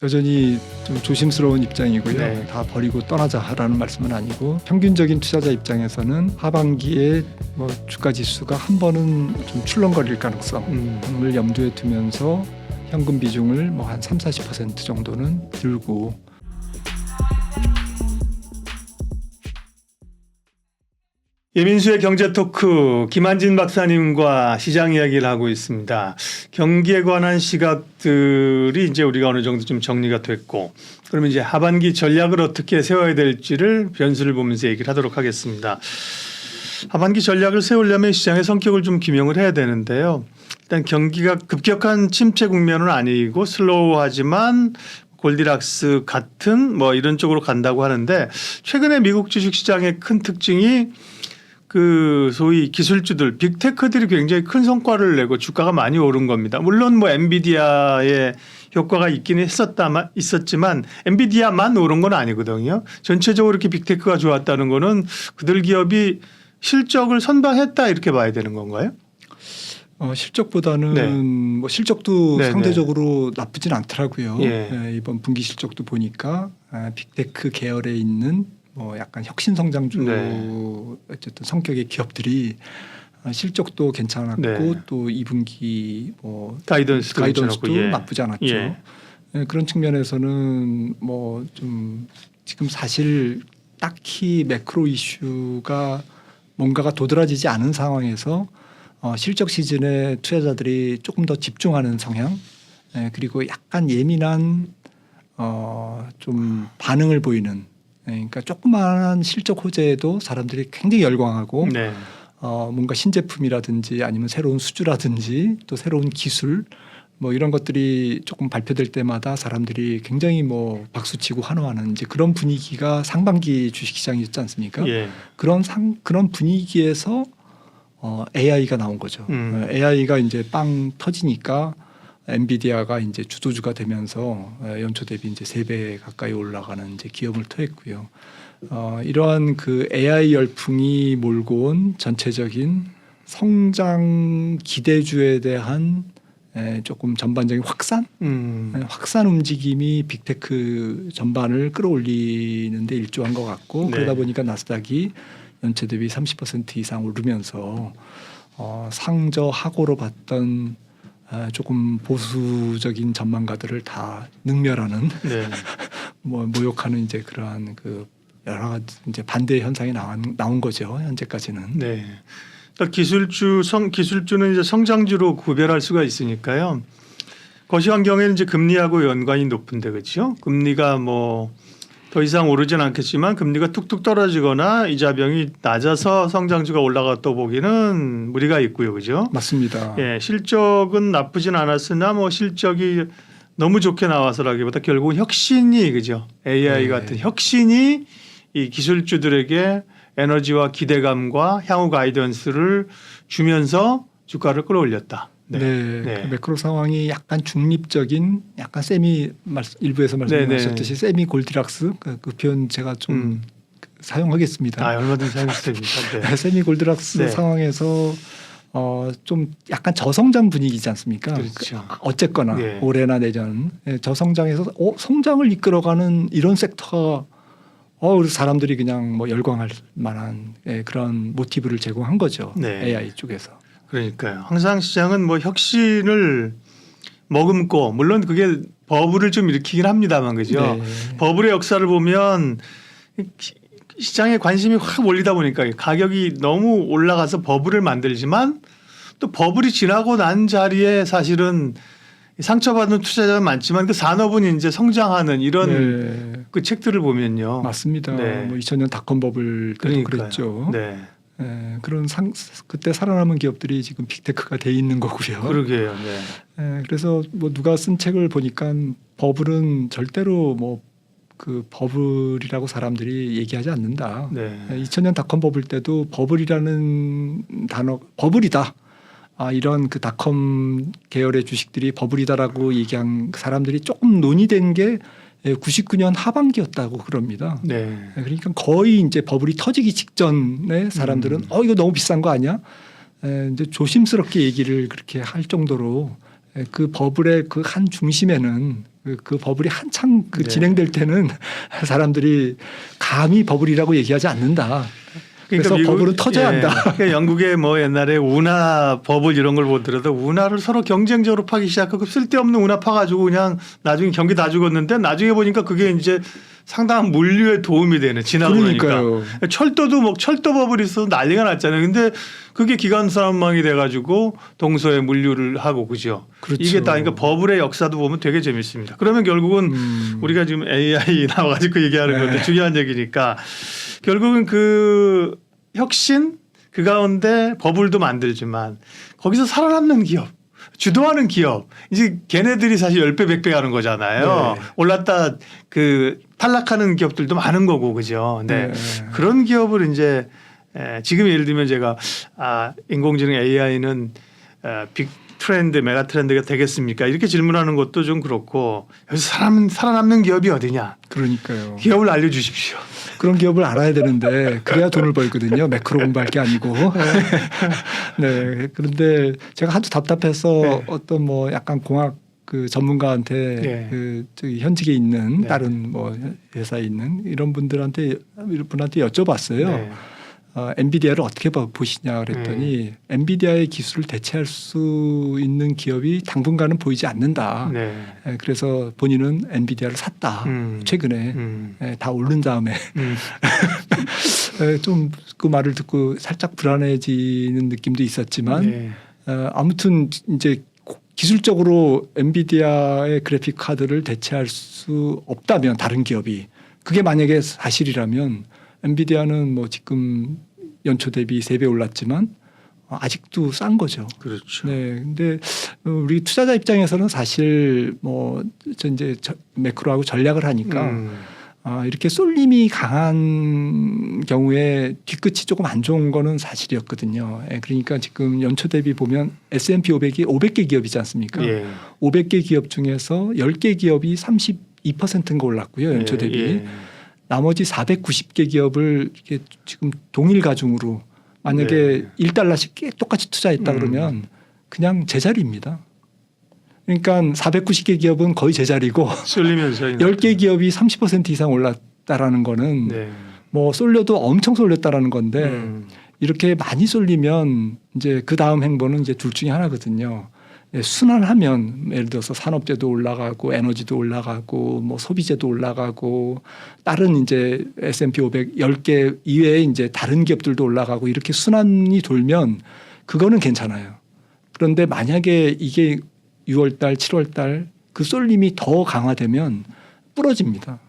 여전히 좀 조심스러운 입장이고요. 네. 다 버리고 떠나자라는 말씀은 아니고 평균적인 투자자 입장에서는 하반기에 뭐 주가 지수가 한 번은 좀 출렁거릴 가능성을 염두에 두면서 현금 비중을 뭐 한 30-40% 정도는 들고. 예민수의 경제 토크 김한진 박사님과 시장 이야기를 하고 있습니다. 경기에 관한 시각들이 이제 우리가 어느 정도 좀 정리가 됐고, 그러면 이제 하반기 전략을 어떻게 세워야 될지를 변수를 보면서 얘기를 하도록 하겠습니다. 하반기 전략을 세우려면 시장의 성격을 좀 규명을 해야 되는데요. 일단 경기가 급격한 침체 국면은 아니고 슬로우하지만 골디락스 같은 뭐 이런 쪽으로 간다고 하는데, 최근에 미국 주식시장의 큰 특징이 그 소위 기술주들 빅테크들이 굉장히 큰 성과를 내고 주가가 많이 오른 겁니다. 물론 뭐 엔비디아의 효과가 있긴 있었지만 엔비디아만 오른 건 아니거든요. 전체적으로 이렇게 빅테크가 좋았다는 거는 그들 기업이 실적을 선방했다 이렇게 봐야 되는 건가요? 실적보다는 네. 뭐 실적도 네, 상대적으로 나쁘진 않더라고요. 예. 이번 분기 실적도 보니까 빅테크 계열에 있는 뭐 약간 혁신 성장주 어쨌든 성격의 기업들이 실적도 괜찮았고 네. 또 2분기 뭐 가이던스도 가이던스도 나쁘지 않았죠. 예. 그런 측면에서는 뭐 좀 지금 사실 딱히 매크로 이슈가 뭔가가 도드라지지 않은 상황에서 실적 시즌에 투자자들이 조금 더 집중하는 성향, 그리고 약간 예민한 좀 반응을 보이는, 그러니까 조그마한 실적 호재에도 사람들이 굉장히 열광하고 네. 뭔가 신제품이라든지 아니면 새로운 수주라든지 또 새로운 기술 뭐 이런 것들이 조금 발표될 때마다 사람들이 굉장히 뭐 박수치고 환호하는 이제 그런 분위기가 상반기 주식시장이었지 않습니까? 예. 그런 분위기에서 AI가 나온 거죠. AI가 이제 빵 터지니까 엔비디아가 이제 주도주가 되면서 연초 대비 이제 3배 가까이 올라가는 이제 기염을 토했고요. 이러한 그 AI 열풍이 몰고 온 전체적인 성장 기대주에 대한 조금 전반적인 확산 움직임이 빅테크 전반을 끌어올리는데 일조한 것 같고, 네. 그러다 보니까 나스닥이 연체 대비 30% 이상 오르면서 상저하고로 봤던 조금 보수적인 전망가들을 다 능멸하는 네. 뭐 모욕하는 이제 그러한 그 여러 가지 이제 반대 현상이 나온 거죠, 현재까지는. 네. 그러니까 기술주는 이제 성장주로 구별할 수가 있으니까요. 거시환경에는 이제 금리하고 연관이 높은데, 그렇죠? 금리가 뭐 더 이상 오르진 않겠지만 금리가 툭툭 떨어지거나 이자병이 낮아서 성장주가 올라갔다 보기는 무리가 있고요, 그죠? 맞습니다. 예, 실적은 나쁘진 않았으나 뭐 실적이 너무 좋게 나와서라기보다 결국은 혁신이, 그죠? AI 같은 혁신이 이 기술주들에게 에너지와 기대감과 향후 가이던스를 주면서 주가를 끌어올렸다. 네. 매크로 상황이 약간 중립적인, 약간 일부에서 말씀하셨듯이 세미 골디락스 그 표현 제가 좀 사용하겠습니다. 얼마든지 사용해도 됩니다. 네. 세미 골디락스 상황에서 좀 약간 저성장 분위기지 않습니까? 그렇죠. 어쨌거나 올해나 내년 저성장에서 성장을 이끌어가는 이런 섹터가 우리 사람들이 그냥 뭐 열광할 만한 그런 모티브를 제공한 거죠. AI 쪽에서. 그러니까요. 항상 시장은 뭐 혁신을 머금고, 물론 그게 버블을 좀 일으키긴 합니다만, 그죠? 네. 버블의 역사를 보면 시장에 관심이 확 몰리다 보니까 가격이 너무 올라가서 버블을 만들지만 또 버블이 지나고 난 자리에 사실은 상처받는 투자자는 많지만 그 산업은 이제 성장하는 이런 그 책들을 보면요. 맞습니다. 뭐 2000년 닷컴 버블 때도 그랬죠. 그런 그때 살아남은 기업들이 지금 빅테크가 돼 있는 거고요. 그러게요. 그래서 뭐 누가 쓴 책을 보니까 버블은 절대로 뭐 그 버블이라고 사람들이 얘기하지 않는다. 2000년 닷컴 버블 때도 버블이라는 단어, 버블이다. 이런 그 닷컴 계열의 주식들이 버블이다라고 얘기한 사람들이 조금 논의된 게 99년 하반기였다고 그럽니다. 그러니까 거의 이제 버블이 터지기 직전에 사람들은 이거 너무 비싼 거 아니야? 이제 조심스럽게 얘기를 그렇게 할 정도로 그 버블의 그 한 중심에는 그 버블이 한창 그 네. 진행될 때는 사람들이 감히 버블이라고 얘기하지 않는다. 그래서 버블은 터져야 한다. 그러니까 영국의 뭐 옛날에 운하 버블 이런 걸 보더라도 운하를 서로 경쟁적으로 파기 시작하고 쓸데없는 운하 파가지고 그냥 나중에 경기 다 죽었는데 나중에 보니까 그게 이제 상당한 물류에 도움이 되는 지나고 그러니까요. 나니까 철도도 뭐 철도 버블이 있어서 난리가 났잖아요. 근데 그게 기관사망이 돼가지고 동서에 물류를 하고 그죠. 그렇죠. 이게 다 그러니까 버블의 역사도 보면 되게 재밌습니다. 그러면 결국은 우리가 지금 AI 나와가지고 얘기하는 건데 중요한 얘기니까 결국은 그 혁신 그 가운데 버블도 만들지만 거기서 살아남는 기업 주도하는 기업 이제 걔네들이 사실 10배 100배 하는 거잖아요. 네. 올랐다 그 탈락하는 기업들도 많은 거고 그죠. 네. 그런 기업을 이제 지금 예를 들면 제가 인공지능 AI는 빅 트렌드 메가 트렌드가 되겠습니까? 이렇게 질문하는 것도 좀 그렇고 여기서 살아남는 기업이 어디냐? 그러니까요. 기업을 알려주십시오. 그런 기업을 알아야 되는데 그래야 돈을 벌거든요. 매크로 공부할 게 아니고. 네. 그런데 제가 하도 답답해서 네. 어떤 뭐 약간 공학 그 전문가한테 네. 그 저기 현직에 있는 네. 다른 뭐 회사에 있는 이런 분한테 여쭤봤어요. 네. 엔비디아를 어떻게 보시냐 그랬더니 엔비디아의 기술을 대체할 수 있는 기업이 당분간은 보이지 않는다. 네. 그래서 본인은 엔비디아를 샀다. 최근에 다 오른 다음에 좀 그 말을 듣고 살짝 불안해지는 느낌도 있었지만 네. 아무튼 이제 기술적으로 엔비디아의 그래픽 카드를 대체할 수 없다면 다른 기업이 그게 만약에 사실이라면 엔비디아는 뭐 지금 연초 대비 3배 올랐지만 아직도 싼 거죠. 그렇죠. 네. 근데 우리 투자자 입장에서는 사실 뭐 이제 매크로하고 전략을 하니까 이렇게 쏠림이 강한 경우에 뒤끝이 조금 안 좋은 거는 사실이었거든요. 그러니까 지금 연초 대비 보면 S&P 500이 500개 기업이지 않습니까? 예. 500개 기업 중에서 10개 기업이 32%인가 올랐고요. 연초 대비. 예. 나머지 490개 기업을 이렇게 지금 동일 가중으로 만약에 네. 1달러씩 똑같이 투자했다 그러면 그냥 제자리입니다. 그러니까 490개 기업은 거의 제자리고 쏠리면서 10개 기업이 30% 이상 올랐다라는 거는 네. 뭐 쏠려도 엄청 쏠렸다라는 건데 이렇게 많이 쏠리면 이제 그 다음 행보는 이제 둘 중에 하나거든요. 순환하면 예를 들어서 산업재도 올라가고 에너지도 올라가고 뭐 소비재도 올라가고 다른 이제 S&P 500 10개 이외에 이제 다른 기업들도 올라가고 이렇게 순환이 돌면 그거는 괜찮아요. 그런데 만약에 이게 6월 달, 7월 달 그 쏠림이 더 강화되면 부러집니다.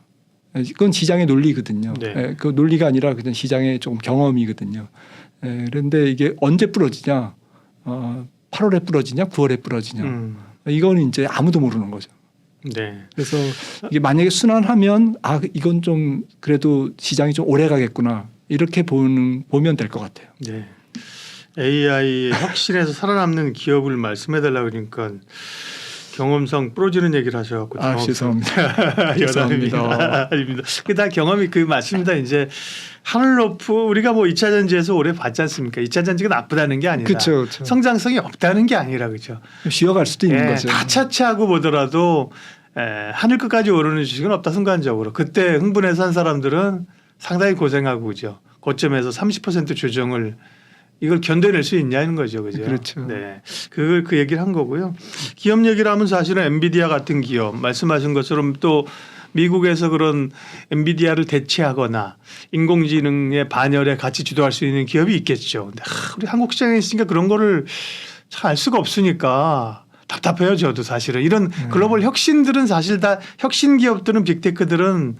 그건 시장의 논리거든요. 네. 그 논리가 아니라 그냥 시장의 좀 경험이거든요. 그런데 이게 언제 부러지냐? 8월에 부러지냐, 9월에 부러지냐. 이건 이제 아무도 모르는 거죠. 네. 그래서 이게 만약에 순환하면 이건 좀 그래도 시장이 좀 오래 가겠구나. 이렇게 보면 될 것 같아요. 네. AI 혁신에서 살아남는 기업을 말씀해 달라고 그러니까 경험상 부러지는 얘기를 하셔갖고 죄송합니다. 여담입니다. 아닙니다. 그다 경험이 그 맞습니다. 이제 하늘 높은 우리가 뭐 2차 전지에서 오래 봤지 않습니까? 2차 전지가 나쁘다는 게 아니라 그렇죠. 성장성이 없다는 게 아니라 그렇죠. 쉬어갈 수도 있는 거죠. 다 차치하고 보더라도 하늘 끝까지 오르는 주식은 없다 순간적으로. 그때 흥분해서 한 사람들은 상당히 고생하고 그죠. 고점에서 30% 조정을 이걸 견뎌낼 수 있냐는 거죠, 그죠? 그렇죠. 네, 그 얘기를 한 거고요. 기업 얘기를 하면 사실은 엔비디아 같은 기업 말씀하신 것처럼 또 미국에서 그런 엔비디아를 대체하거나 인공지능의 반열에 같이 주도할 수 있는 기업이 있겠죠. 근데 우리 한국 시장에 있으니까 그런 거를 잘 알 수가 없으니까 답답해요, 저도 사실은. 이런 글로벌 혁신들은 사실 다 혁신 기업들은 빅테크들은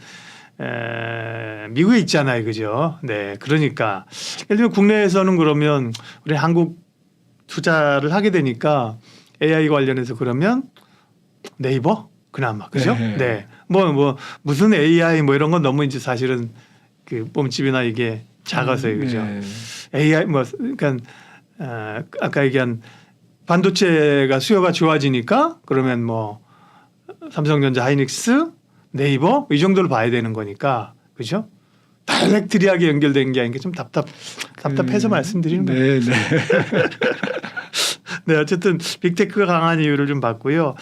미국에 있잖아요, 그죠? 네, 그러니까 예를 들면 국내에서는 그러면 우리 한국 투자를 하게 되니까 AI 관련해서 그러면 네이버 그나마 그죠? 네, 뭐 무슨 AI 뭐 이런 건 너무 이제 사실은 그 몸집이나 이게 작아서요, 그죠? AI 뭐 그러니까 아까 얘기한 반도체가 수요가 좋아지니까 그러면 뭐 삼성전자, 하이닉스 네이버 이 정도를 봐야 되는 거니까 그죠? 다이렉트리하게 연결된 게 아니니까 좀 답답해서 말씀드리는 거예요. 네. 네, 어쨌든 빅테크가 강한 이유를 좀 봤고요.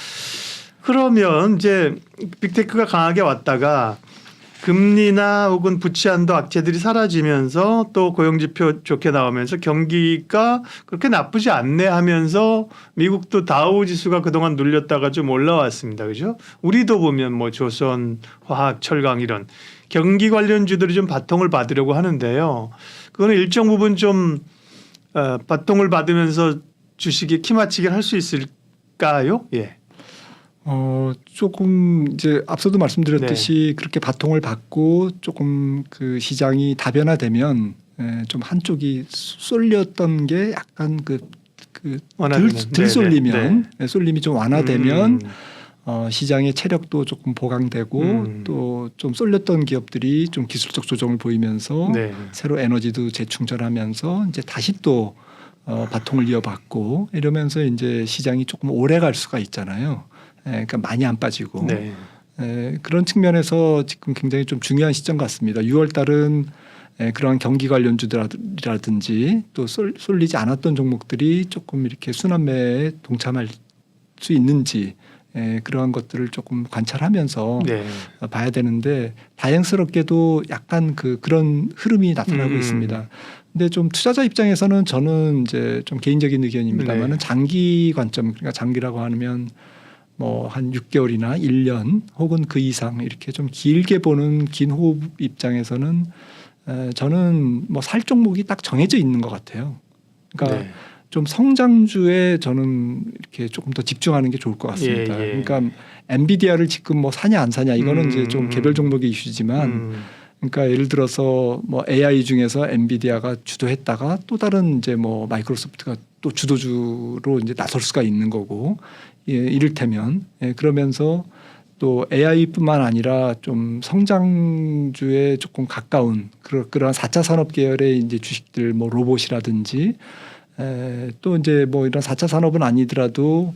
그러면 이제 빅테크가 강하게 왔다가 금리나 혹은 부채 한도 악재들이 사라지면서 또 고용지표 좋게 나오면서 경기가 그렇게 나쁘지 않네 하면서 미국도 다우 지수가 그동안 눌렸다가 좀 올라왔습니다. 그죠? 우리도 보면 뭐 조선, 화학, 철강 이런 경기 관련주들이 좀 바통을 받으려고 하는데요. 그거는 일정 부분 좀 바통을 받으면서 주식이 키맞추기를 할 수 있을까요? 예. 조금 이제 앞서도 말씀드렸듯이 그렇게 바통을 받고 조금 그 시장이 다변화되면 좀 한쪽이 쏠렸던 게 약간 들 쏠리면 쏠림이 좀 완화되면 시장의 체력도 조금 보강되고 또 좀 쏠렸던 기업들이 좀 기술적 조정을 보이면서 새로 에너지도 재충전하면서 이제 다시 또 바통을 이어받고 이러면서 이제 시장이 조금 오래 갈 수가 있잖아요. 그러니까 많이 안 빠지고 그런 측면에서 지금 굉장히 좀 중요한 시점 같습니다. 6월 달은 그러한 경기 관련주들이라든지 또 쏠리지 않았던 종목들이 조금 이렇게 순환매에 동참할 수 있는지 그러한 것들을 조금 관찰하면서 봐야 되는데 다행스럽게도 약간 그런 흐름이 나타나고 있습니다. 근데 좀 투자자 입장에서는 저는 이제 좀 개인적인 의견입니다만은 장기 관점, 그러니까 장기라고 하면 뭐 한 6개월이나 1년 혹은 그 이상 이렇게 좀 길게 보는 긴 호흡 입장에서는 저는 뭐 살 종목이 딱 정해져 있는 것 같아요. 그러니까 좀 성장주에 저는 이렇게 조금 더 집중하는 게 좋을 것 같습니다. 그러니까 엔비디아를 지금 뭐 사냐 안 사냐 이거는 이제 좀 개별 종목의 이슈지만 그러니까 예를 들어서 뭐 AI 중에서 엔비디아가 주도했다가 또 다른 이제 뭐 마이크로소프트가 또 주도주로 이제 나설 수가 있는 거고 이를테면 그러면서 또 AI뿐만 아니라 좀 성장주에 조금 가까운 그러한 4차 산업 계열의 이제 주식들 뭐 로봇이라든지 또 이제 뭐 이런 4차 산업은 아니더라도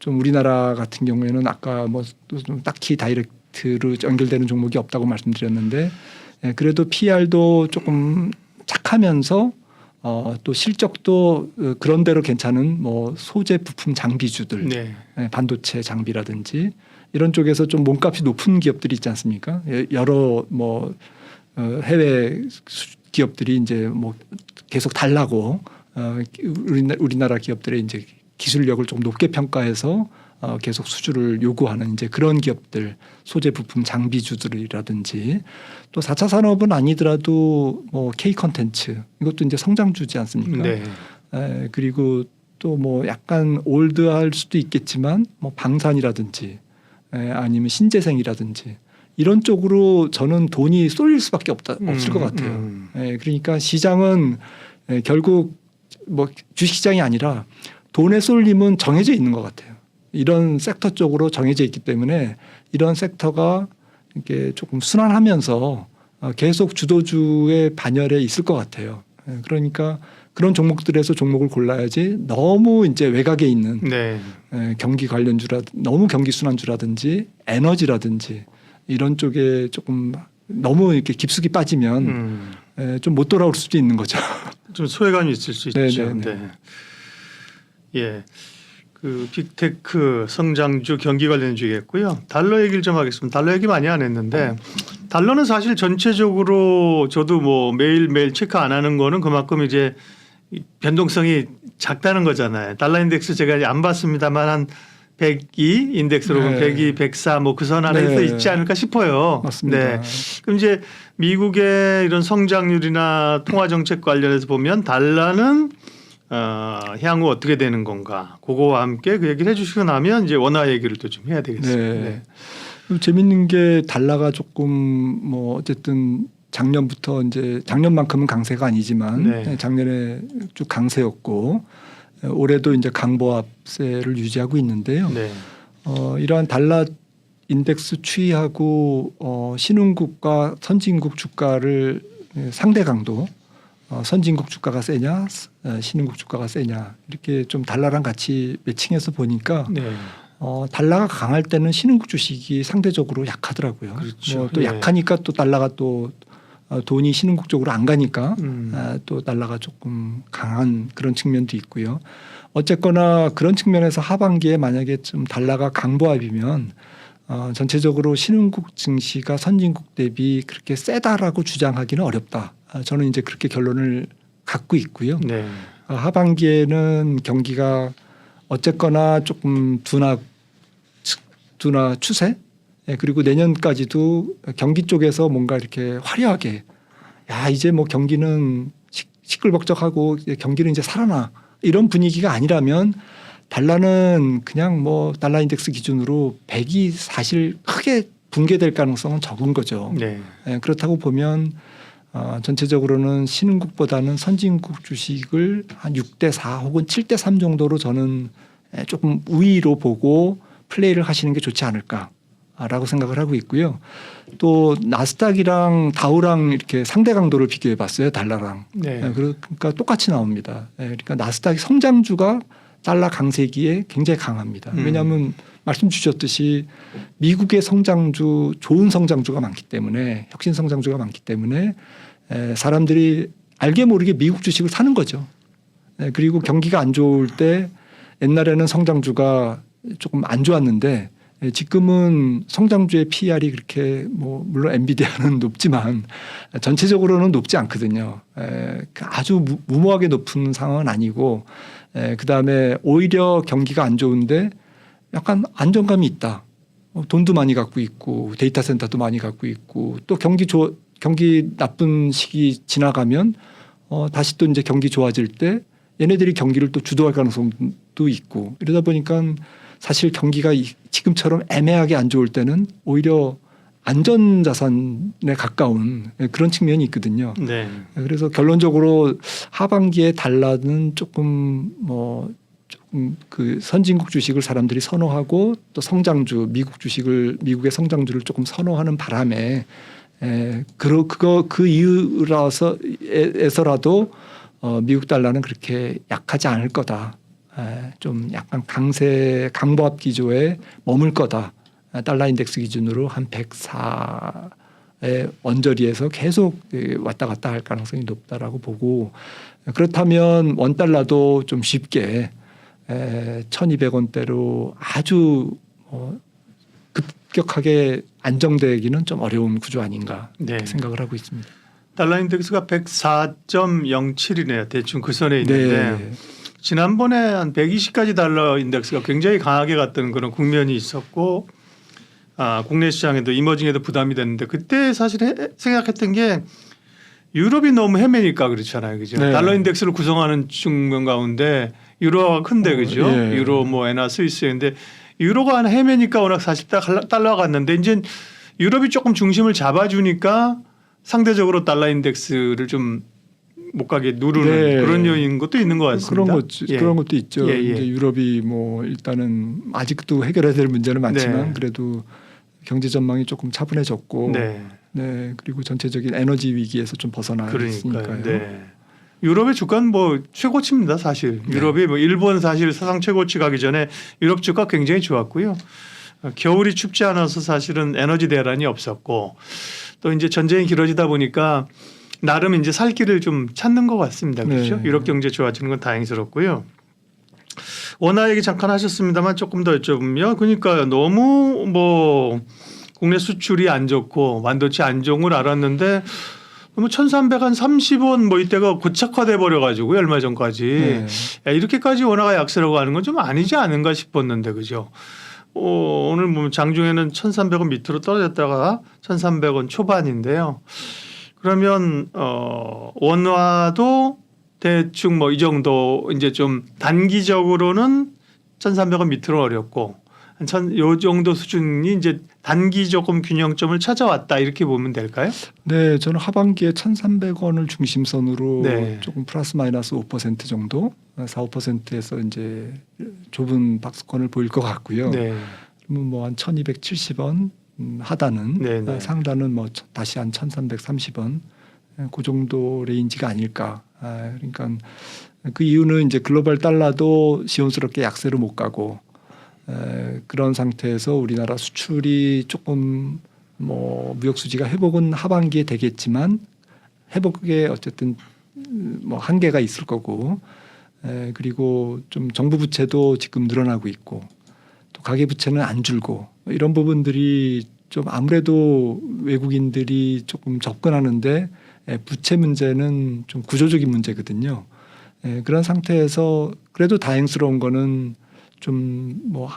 좀 우리나라 같은 경우에는 아까 뭐 좀 딱히 다이렉트로 연결되는 종목이 없다고 말씀드렸는데 그래도 PR도 조금 착하면서 또 실적도 그런대로 괜찮은 뭐 소재 부품 장비주들 반도체 장비라든지 이런 쪽에서 좀 몸값이 높은 기업들이 있지 않습니까? 여러 뭐 해외 기업들이 이제 뭐 계속 달라고 우리나라 기업들의 이제 기술력을 좀 높게 평가해서 계속 수주를 요구하는 이제 그런 기업들 소재 부품 장비주들이라든지 또 4차 산업은 아니더라도 뭐 K 컨텐츠 이것도 이제 성장주지 않습니까? 그리고 또 뭐 약간 올드할 수도 있겠지만 뭐 방산이라든지 아니면 신재생이라든지 이런 쪽으로 저는 돈이 쏠릴 수밖에 없을 것 같아요. 그러니까 시장은 결국 뭐 주식시장이 아니라 돈의 쏠림은 정해져 있는 것 같아요. 이런 섹터 쪽으로 정해져 있기 때문에 이런 섹터가 이렇게 조금 순환하면서 계속 주도주의 반열에 있을 것 같아요. 그러니까 그런 종목들에서 종목을 골라야지 너무 이제 외곽에 있는 경기 관련주라 너무 경기 순환주라든지 에너지라든지 이런 쪽에 조금 너무 이렇게 깊숙이 빠지면 좀 못 돌아올 수도 있는 거죠. 좀 소외감이 있을 수 있죠. 예. 그 빅테크 성장주 경기 관련주겠고요. 달러 얘기를 좀 하겠습니다. 달러 얘기 많이 안 했는데 달러는 사실 전체적으로 저도 뭐 매일매일 체크 안 하는 거는 그만큼 이제 변동성이 작다는 거잖아요. 달러 인덱스 제가 안 봤습니다만 한 102 인덱스로 보면 102, 104 뭐 그 선 안에서 있지 않을까 싶어요. 맞습니다. 그럼 이제 미국의 이런 성장률이나 통화 정책 관련해서 보면 달러는 향후 어떻게 되는 건가? 그거와 함께 그 얘기를 해주시고 나면 이제 원화 얘기를 또 좀 해야 되겠습니다. 재밌는 게 달러가 조금 뭐 어쨌든 작년부터 이제 작년만큼은 강세가 아니지만 작년에 쭉 강세였고 올해도 이제 강보합세를 유지하고 있는데요. 이러한 달러 인덱스 추이하고 신흥국과 선진국 주가를 상대 강도 선진국 주가가 세냐 신흥국 주가가 세냐 이렇게 좀 달러랑 같이 매칭해서 보니까 달러가 강할 때는 신흥국 주식이 상대적으로 약하더라고요. 그렇죠. 또 약하니까 또 달러가 또 돈이 신흥국 쪽으로 안 가니까 또 달러가 조금 강한 그런 측면도 있고요. 어쨌거나 그런 측면에서 하반기에 만약에 좀 달러가 강보합이면 전체적으로 신흥국 증시가 선진국 대비 그렇게 세다라고 주장하기는 어렵다. 저는 이제 그렇게 결론을 갖고 있고요. 네. 하반기에는 경기가 어쨌거나 조금 둔화 추세, 그리고 내년까지도 경기 쪽에서 뭔가 이렇게 화려하게 이제 뭐 경기는 시끌벅적하고 경기는 이제 살아나 이런 분위기가 아니라면 달러는 그냥 뭐 달러 인덱스 기준으로 100이 사실 크게 붕괴될 가능성은 적은 거죠. 네. 그렇다고 보면 전체적으로는 신흥국보다는 선진국 주식을 한 6대4 혹은 7대3 정도로 저는 조금 우위로 보고 플레이를 하시는 게 좋지 않을까라고 생각을 하고 있고요. 또 나스닥이랑 다우랑 이렇게 상대 강도를 비교해 봤어요. 달러랑. 네. 그러니까 똑같이 나옵니다. 그러니까 나스닥이 성장주가 달러 강세기에 굉장히 강합니다. 왜냐하면 말씀 주셨듯이 미국의 성장주, 좋은 성장주가 많기 때문에, 혁신 성장주가 많기 때문에 사람들이 알게 모르게 미국 주식을 사는 거죠. 그리고 경기가 안 좋을 때 옛날에는 성장주가 조금 안 좋았는데 지금은 성장주의 PR이 그렇게 뭐 물론 엔비디아는 높지만 전체적으로는 높지 않거든요. 아주 무모하게 높은 상황은 아니고 그다음에 오히려 경기가 안 좋은데 약간 안정감이 있다. 돈도 많이 갖고 있고 데이터 센터도 많이 갖고 있고 또 경기 나쁜 시기 지나가면 다시 또 이제 경기 좋아질 때 얘네들이 경기를 또 주도할 가능성도 있고 이러다 보니까 사실 경기가 지금처럼 애매하게 안 좋을 때는 오히려 안전자산에 가까운 그런 측면이 있거든요. 네. 그래서 결론적으로 하반기에 달러는 조금 그 선진국 주식을 사람들이 선호하고 또 성장주 미국의 성장주를 조금 선호하는 바람에 그 이유라서에서라도 미국 달러는 그렇게 약하지 않을 거다. 좀 약간 강보합 기조에 머물 거다. 달러 인덱스 기준으로 한 104의 언저리에서 계속 왔다 갔다 할 가능성이 높다라고 보고 그렇다면 원달러도 좀 쉽게 1,200원대로 아주 급격하게 안정되기는 좀 어려운 구조 아닌가 네. 생각을 하고 있습니다. 달러 인덱스가 104.07이네요. 대충 그 선에 있는데 네. 지난번에 한 120까지 달러 인덱스가 굉장히 강하게 갔던 그런 국면이 있었고 국내 시장에도 이머징에도 부담이 됐는데 그때 사실 생각했던 게 유럽이 너무 헤매니까 그렇잖아요. 그죠? 네. 달러 인덱스를 구성하는 측면 가운데 유로가 큰데 그죠? 예. 유로 뭐 에나 스위스인데 유로가 헤매니까 워낙 사실 달러가 갔는데 이제 유럽이 조금 중심을 잡아주니까 상대적으로 달러 인덱스를 좀 못 가게 누르는 그런 요인 것도 있는 것 같습니다. 그런 것도 있죠. 예, 예. 이제 유럽이 뭐 일단은 아직도 해결해야 될 문제는 많지만 네. 그래도 경제 전망이 조금 차분해졌고, 네. 그리고 전체적인 에너지 위기에서 좀 벗어나 있으니까요. 네. 유럽의 주가는 뭐 최고치입니다, 사실. 네. 유럽이 뭐 일본 사실 사상 최고치 가기 전에 유럽 주가 굉장히 좋았고요. 겨울이 춥지 않아서 사실은 에너지 대란이 없었고 또 이제 전쟁이 길어지다 보니까 나름 이제 살 길을 좀 찾는 것 같습니다. 그렇죠? 네. 유럽 경제 좋아지는 건 다행스럽고요. 원화 얘기 잠깐 하셨습니다만 조금 더 여쭤보면 그러니까 너무 뭐 국내 수출이 안 좋고 반도체 안 좋은 걸 알았는데 너무 1,330원 뭐 이때가 고착화돼 버려 가지고 얼마 전까지 네. 이렇게까지 원화가 약세라고 하는 건 좀 아니지 않은가 싶었는데 그죠? 오늘 뭐 장중에는 1,300원 밑으로 떨어졌다가 1,300원 초반인데요. 그러면 원화도 대충 뭐 이 정도 이제 좀 단기적으로는 1,300원 밑으로 어렵고 요 정도 수준이 이제 단기 조금 균형점을 찾아왔다 이렇게 보면 될까요? 네, 저는 하반기에 1,300원을 중심선으로 네. 조금 플러스 마이너스 5% 정도, 4~5%에서 이제 좁은 박스권을 보일 것 같고요. 네. 그러면 뭐 한 1,270원 하단은 네, 네. 상단은 뭐 다시 한 1,330원 그 정도 레인지가 아닐까. 그러니까 그 이유는 이제 글로벌 달러도 시원스럽게 약세로 못 가고 그런 상태에서 우리나라 수출이 조금 뭐 무역 수지가 회복은 하반기에 되겠지만 회복에 어쨌든 뭐 한계가 있을 거고 그리고 좀 정부 부채도 지금 늘어나고 있고 또 가계 부채는 안 줄고 이런 부분들이 좀 아무래도 외국인들이 조금 접근하는데 부채 문제는 좀 구조적인 문제거든요. 그런 상태에서 그래도 다행스러운 거는 좀 뭐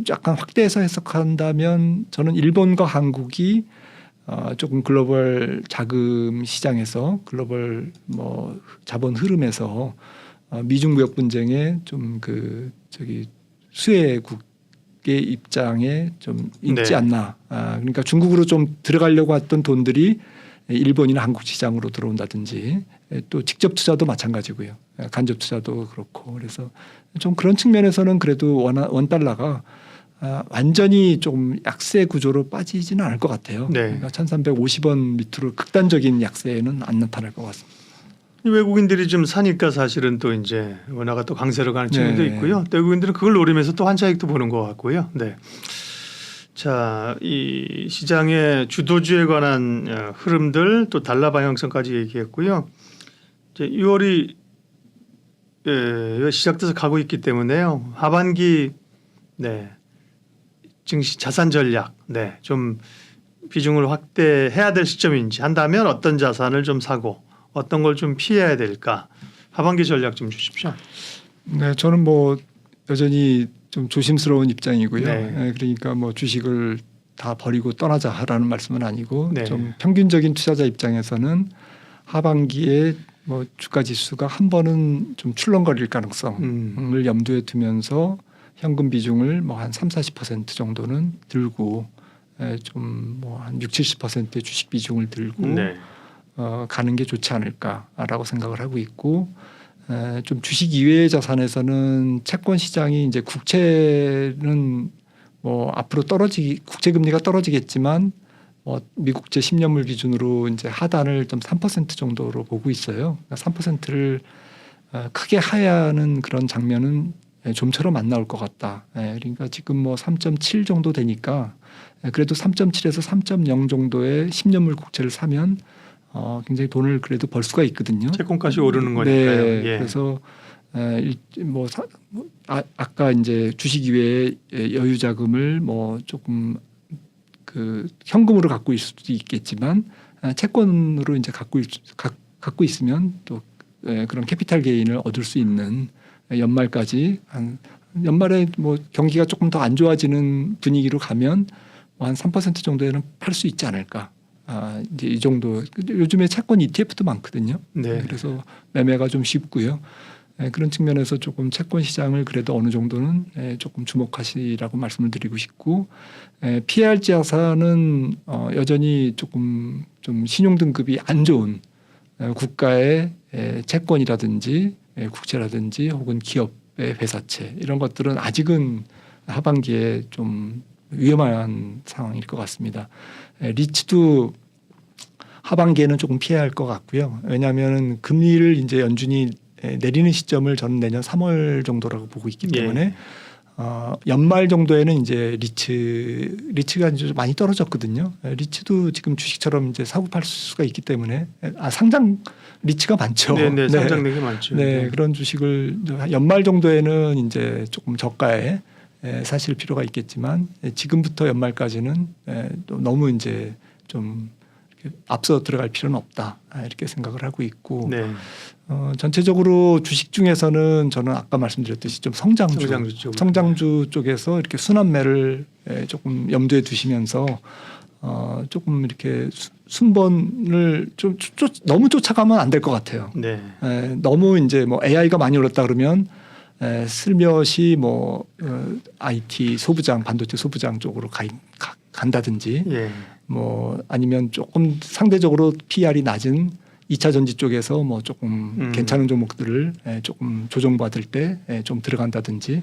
약간 확대해서 해석한다면 저는 일본과 한국이 조금 글로벌 자금 시장에서 글로벌 뭐 자본 흐름에서 미중 무역 분쟁에 좀 그 저기 수혜국의 입장에 좀 있지 네. 않나. 그러니까 중국으로 좀 들어가려고 했던 돈들이 일본이나 한국 시장으로 들어온다든지 또 직접 투자도 마찬가지고요. 간접 투자도 그렇고 그래서 좀 그런 측면에서는 그래도 원 달러가 완전히 좀 약세 구조로 빠지지는 않을 것 같아요. 네. 그러니까 1,350원 밑으로 극단적인 약세는 안 나타날 것 같습니다. 외국인들이 좀 사니까 사실은 또 이제 원화가 또 강세로 가는 측면도 네. 있고요. 또 외국인들은 그걸 노리면서 또 환차익도 보는 것 같고요. 네. 자, 이 시장의 주도주에 관한 흐름들 또 달러 방향성까지 얘기했고요. 이제 6월이 시작돼서 가고 있기 때문에요. 하반기 증시 자산 전략 좀 비중을 확대해야 될 시점인지 한다면 어떤 자산을 좀 사고 어떤 걸 좀 피해야 될까? 하반기 전략 좀 주십시오. 네, 저는 뭐 여전히 좀 조심스러운 입장이고요. 네. 그러니까 뭐 주식을 다 버리고 떠나자라는 말씀은 아니고 네. 좀 평균적인 투자자 입장에서는 하반기에 뭐 주가 지수가 한 번은 좀 출렁거릴 가능성을 염두에 두면서 현금 비중을 뭐 한 30-40% 정도는 들고 좀 뭐 한 60-70%의 주식 비중을 들고 네. 가는 게 좋지 않을까라고 생각을 하고 있고 좀 주식 이외의 자산에서는 채권 시장이 이제 국채는 뭐 앞으로 국채 금리가 떨어지겠지만 미국제 10년물 기준으로 이제 하단을 좀 3% 정도로 보고 있어요. 그러니까 3%를 크게 하야하는 그런 장면은 좀처럼 안 나올 것 같다. 그러니까 지금 뭐 3.7 정도 되니까 그래도 3.7에서 3.0 정도의 10년물 국채를 사면 굉장히 돈을 그래도 벌 수가 있거든요. 채권값이 오르는 거니까요. 네, 예. 그래서 아까 이제 주식 이외에 여유 자금을 뭐 조금 그 현금으로 갖고 있을 수도 있겠지만 채권으로 이제 갖고 있으면 또 그런 캐피탈 게인을 얻을 수 있는 연말까지 연말에 뭐 경기가 조금 더 안 좋아지는 분위기로 가면 한 3% 정도에는 팔 수 있지 않을까. 이제 이 정도. 요즘에 채권 ETF도 많거든요. 네. 그래서 매매가 좀 쉽고요. 그런 측면에서 조금 채권 시장을 그래도 어느 정도는 조금 주목하시라고 말씀을 드리고 싶고 피할 자산은 여전히 조금 좀 신용 등급이 안 좋은 국가의 채권이라든지 국채라든지 혹은 기업의 회사채 이런 것들은 아직은 하반기에 좀 위험한 상황일 것 같습니다. 리츠도 하반기에는 조금 피해야 할 것 같고요. 왜냐하면 금리를 이제 연준이 내리는 시점을 저는 내년 3월 정도라고 보고 있기 때문에 연말 정도에는 이제 리츠가 이제 많이 떨어졌거든요. 리츠도 지금 주식처럼 이제 사고 팔 수가 있기 때문에 상장 리츠가 많죠. 네, 상장되게 많죠. 네, 그런 주식을 연말 정도에는 이제 조금 저가에 사실 필요가 있겠지만 지금부터 연말까지는 또 너무 이제 좀 앞서 들어갈 필요는 없다 이렇게 생각을 하고 있고 네. 전체적으로 주식 중에서는 저는 아까 말씀드렸듯이 좀 성장주 쪽에서 이렇게 순환매를 조금 염두에 두시면서 조금 이렇게 순번을 좀 너무 쫓아가면 안 될 것 같아요. 네. 너무 이제 뭐 AI가 많이 올랐다 그러면 슬며시 뭐 IT 소부장 반도체 소부장 쪽으로 간다든지 예. 뭐 아니면 조금 상대적으로 PR이 낮은 2차 전지 쪽에서 뭐 조금 괜찮은 종목들을 조금 조정받을 때 좀 들어간다든지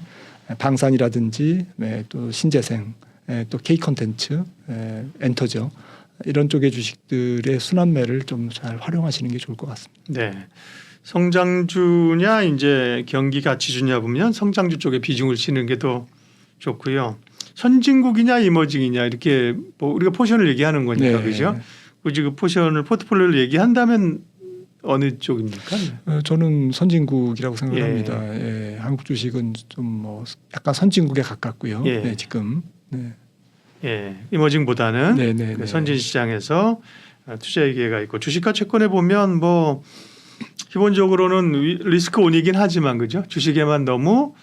방산이라든지 또 신재생 또 K 컨텐츠 엔터죠. 이런 쪽의 주식들의 순환매를 좀 잘 활용하시는 게 좋을 것 같습니다. 네. 성장주냐 이제 경기 가치주냐 보면 성장주 쪽에 비중을 치는 게 더 좋고요. 선진국이냐 이머징이냐 이렇게 뭐 우리가 포션을 얘기하는 거니까 네. 그죠? 굳이 그 포션을 포트폴리오를 얘기한다면 어느 쪽입니까? 저는 선진국이라고 예. 생각합니다. 예, 한국 주식은 좀 뭐 약간 선진국에 가깝고요. 예. 네, 지금. 네. 예, 이머징보다는 네, 네, 그 네. 선진 시장에서 투자의 기회가 있고 주식과 채권에 보면 뭐 기본적으로는 리스크 온이긴 하지만 그죠? 주식에만 너무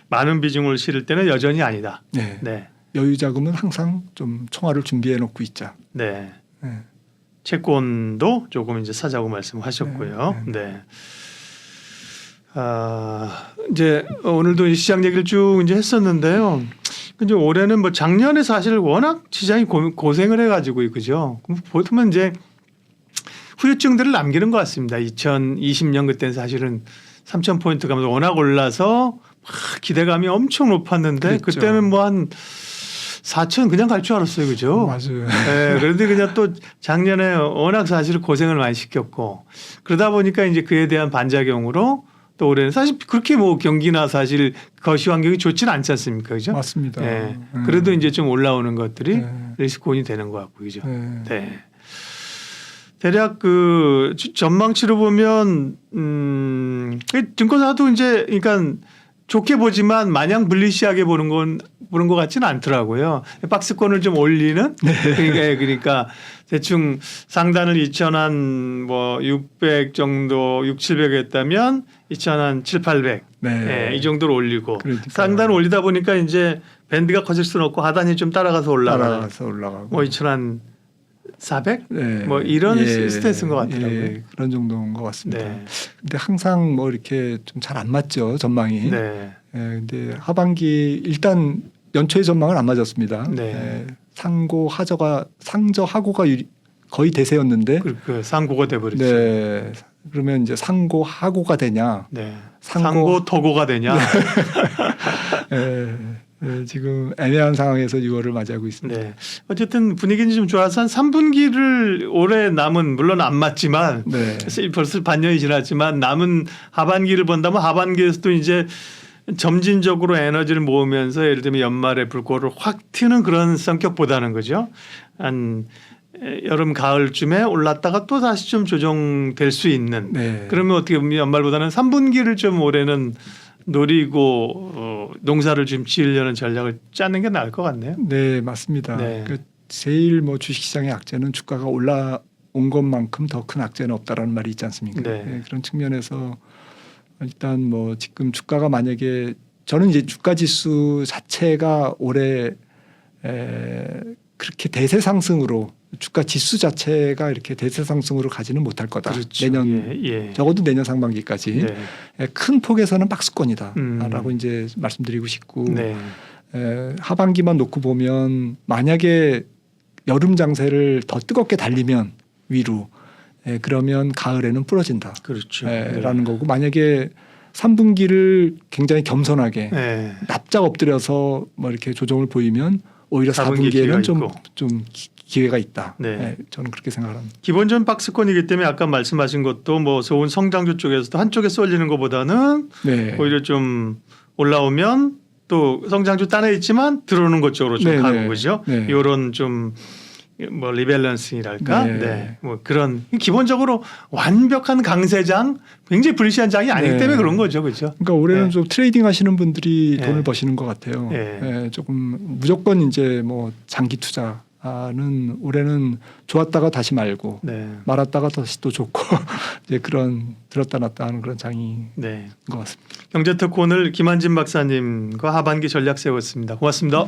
많은 비중을 실을 때는 여전히 아니다. 네. 네, 여유 자금은 항상 좀 총알을 준비해 놓고 있자. 네. 네. 채권도 조금 이제 사자고 말씀하셨고요. 네, 네. 이제 오늘도 이 시장 얘기를 쭉 이제 했었는데요. 근데 올해는 뭐 작년에 사실 워낙 시장이 고생을 해가지고 그죠. 보통은 이제 후유증들을 남기는 것 같습니다. 2020년 그때는 사실은 3,000포인트 가면서 워낙 올라서 막 기대감이 엄청 높았는데 그랬죠. 그때는 뭐 한 4천 그냥 갈 줄 알았어요, 그죠? 맞아요. 네, 그런데 그냥 또 작년에 워낙 사실 고생을 많이 시켰고 그러다 보니까 이제 그에 대한 반작용으로 또 올해는 사실 그렇게 뭐 경기나 사실 거시 환경이 좋지는 않지 않습니까, 그죠? 맞습니다. 네. 그래도 이제 좀 올라오는 것들이 네. 리스크온이 되는 것 같고, 그죠? 네. 네. 대략 그 전망치로 보면 증권사도 이제 그러니까 좋게 보지만 마냥 불리시하게 보는 것 같지는 않더라고요. 박스권을 좀 올리는 그러니까 대충 상단을 2,000한 뭐 600 정도 6, 700 했다면 2,000한 7, 800 네. 이 정도로 올리고 그러니까요. 상단을 올리다 보니까 이제 밴드가 커질 수는 없고 하단이 좀 따라가서 올라가고 올라가고. 뭐 2,000한 400? 네. 뭐 이런 스탠스인 것 같더라고요. 예, 그런 정도인 것 같습니다. 네. 근데 항상 뭐 이렇게 좀 잘 안 맞죠, 전망이. 네. 예, 근데 하반기 일단 연초의 전망은 안 맞았습니다. 네. 예, 상저 하고가 거의 대세였는데. 그 상고가 돼버렸죠. 네. 그러면 이제 상고 하고가 되냐? 네. 상고 상고 토고가 되냐? 예, 예, 지금 애매한 상황에서 6월을 맞이하고 있습니다. 네. 어쨌든 분위기는 좀 좋아서 한 3분기를 올해 남은 물론 안 맞지만 네. 벌써 반년이 지났지만 남은 하반기를 본다면 하반기에서도 이제 점진적으로 에너지를 모으면서 예를 들면 연말에 불꽃을 확 튀는 그런 성격보다는 그죠. 한 여름 가을쯤에 올랐다가 또 다시 좀 조정될 수 있는 네. 그러면 어떻게 보면 연말보다는 3분기를 좀 올해는 노리고 농사를 좀 지으려는 전략을 짜는 게 나을 것 같네요. 네, 맞습니다. 네. 그 제일 뭐 주식시장의 악재는 주가가 올라온 것만큼 더 큰 악재는 없다라는 말이 있지 않습니까? 네. 네, 그런 측면에서 일단 뭐 지금 주가가 만약에 저는 이제 주가 지수 자체가 올해 그렇게 대세 상승으로 주가 지수 자체가 이렇게 대세 상승으로 가지는 못할 거다. 그렇죠. 내년 예. 적어도 내년 상반기까지 네. 큰 폭에서는 박스권이다라고 이제 말씀드리고 싶고 네. 하반기만 놓고 보면 만약에 여름 장세를 더 뜨겁게 달리면 위로 그러면 가을에는 부러진다. 그렇죠. 라는 거고 만약에 3분기를 굉장히 겸손하게 네. 납작 엎드려서 뭐 이렇게 조정을 보이면 오히려 4분기에는 좀 기회가 있다. 네. 저는 그렇게 생각합니다. 기본적인 박스권이기 때문에 아까 말씀하신 것도 뭐 좋은 성장주 쪽에서도 한쪽에 쏠리는 것보다는 네. 오히려 좀 올라오면 또 성장주 딴에 있지만 들어오는 것 쪽으로 좀 네, 가고 네. 그죠. 네. 이런 좀 뭐 리밸런싱이랄까. 네. 네. 뭐 그런 기본적으로 완벽한 강세장, 굉장히 불리시한 장이 아니기 네. 때문에 그런 거죠, 그렇죠. 그러니까 올해는 네. 좀 트레이딩 하시는 분들이 네. 돈을 버시는 것 같아요. 네. 조금 무조건 이제 뭐 장기 투자는 올해는 좋았다가 다시 말고 네. 말았다가 다시 또 좋고 이제 그런 들었다 놨다 하는 그런 장인 네. 것 같습니다. 경제특구 오늘 김한진 박사님과 하반기 전략 세웠습니다. 고맙습니다.